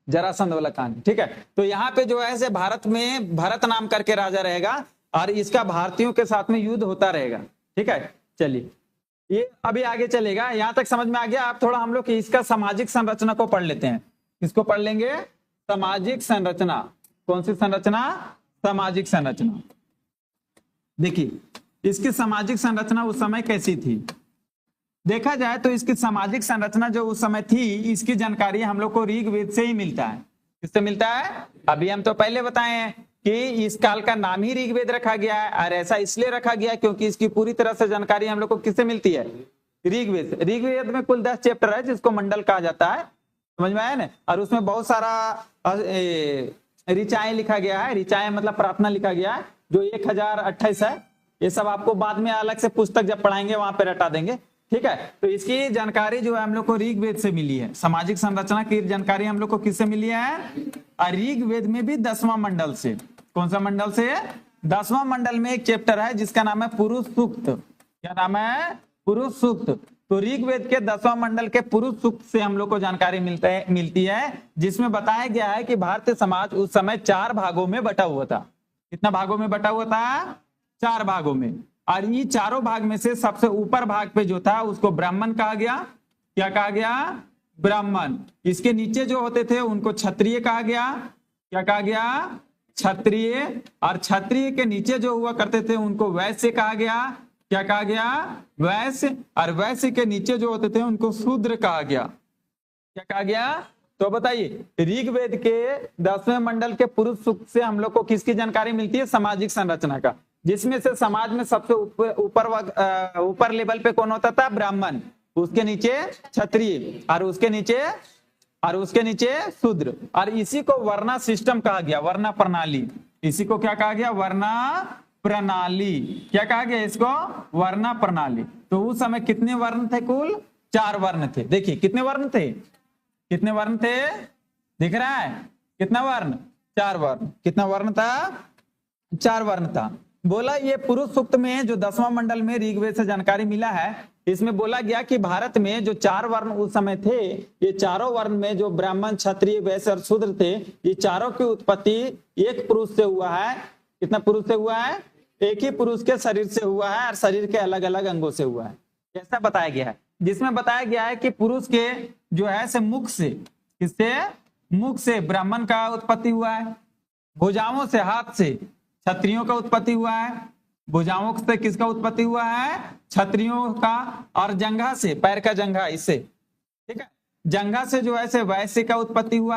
जरासंध वाला कहानी, ठीक है। तो यहाँ पे जो है भारत में भरत नाम करके राजा रहेगा और इसका भारतीयों के साथ में युद्ध होता रहेगा, ठीक है। चलिए ये अभी आगे चलेगा, यहां तक समझ में आ गया। आप थोड़ा हम लोग इसका सामाजिक संरचना को पढ़ लेते हैं। इसको पढ़ लेंगे, सामाजिक संरचना। कौन सी संरचना? सामाजिक संरचना। देखिए इसकी सामाजिक संरचना उस समय कैसी थी, देखा जाए तो इसकी सामाजिक संरचना जो उस समय थी, इसकी जानकारी हम लोग को ऋग्वेद से ही मिलता है। किससे मिलता है? अभी हम तो पहले बताए हैं कि इस काल का नाम ही ऋग्वेद रखा गया है, और ऐसा इसलिए रखा गया है क्योंकि इसकी पूरी तरह से जानकारी हम लोग को किससे मिलती है? ऋग्वेद से। ऋग्वेद में कुल 10 चैप्टर है जिसको मंडल कहा जाता है, समझ में आया ना। और उसमें बहुत सारा ऋचाएं लिखा गया है। ऋचाएं मतलब प्रार्थना लिखा गया है, जो 1028 है। ये सब आपको बाद में अलग से पुस्तक जब पढ़ाएंगे वहां पे रटा देंगे, ठीक है। तो इसकी जानकारी जो है हम लोग को ऋग्वेद से मिली है। सामाजिक संरचना की जानकारी हम लोग को किससे मिली है? ऋग्वेद में भी 10वां मंडल से। कौन सा मंडल से? 10वां मंडल में एक चैप्टर है जिसका नाम है पुरुष सूक्त। क्या नाम है? पुरुष सूक्त। तो ऋग्वेद के 10वां मंडल के पुरुष सूक्त से हम लोग को जानकारी मिलती है, जिसमें बताया गया है कि भारतीय समाज उस समय 4 भागों में बटा हुआ था। कितना भागों में बटा हुआ था? 4 भागों में। और ये चारों भाग में से सबसे ऊपर भाग पे जो था उसको ब्राह्मण कहा गया। क्या कहा गया? ब्राह्मण। इसके नीचे जो होते थे उनको क्षत्रिय कहा गया। क्या कहा गया? क्षत्रिय। और क्षत्रिय के नीचे जो हुआ करते थे उनको वैश्य कहा गया। क्या कहा गया? वैश्य। और वैश्य के नीचे जो होते थे उनको शूद्र कहा गया। क्या कहा गया? तो बताइए ऋग्वेद के 10वें मंडल के पुरुष सूक्त से हम लोग को किसकी जानकारी मिलती है? सामाजिक संरचना का, जिसमें से समाज में सबसे ऊपर लेवल पे कौन होता था? ब्राह्मण। उसके नीचे क्षत्रिय, और उसके नीचे शूद्र। और इसी को वर्णा सिस्टम कहा गया, वर्णा प्रणाली। इसी को क्या कहा गया? वर्णा प्रणाली। क्या कहा गया इसको? वर्णा प्रणाली। तो उस समय कितने वर्ण थे? कुल 4 वर्ण थे। देखिए कितने वर्ण थे? कितने वर्ण थे? दिख रहा है? कितना वर्ण? 4 वर्ण। कितना वर्ण था? 4 वर्ण था। बोला ये पुरुष सूक्त में जो 10वां मंडल में ऋग्वेद से जानकारी मिला है, इसमें बोला गया कि भारत में जो 4 वर्ण उस समय थे, ये चारों वर्ण में जो ब्राह्मण, क्षत्रिय, वैश्य और शूद्र थे, ये चारों की उत्पत्ति एक पुरुष से हुआ है। कितना पुरुष से हुआ है? एक ही पुरुष के शरीर से हुआ है, और शरीर के अलग अलग अंगों से हुआ है, ऐसा बताया गया है। जिसमें बताया गया है कि पुरुष के जो है से मुख से, किससे? मुख से ब्राह्मण का उत्पत्ति हुआ है। भुजाओं से, हाथ से क्षत्रियों का उत्पत्ति हुआ है। भुजाओं से किसका उत्पत्ति हुआ है? क्षत्रियों का। और जंघा से, पैर का जंघा, इससे, ठीक है, जंघा से जो है वैश्य का उत्पत्ति हुआ है।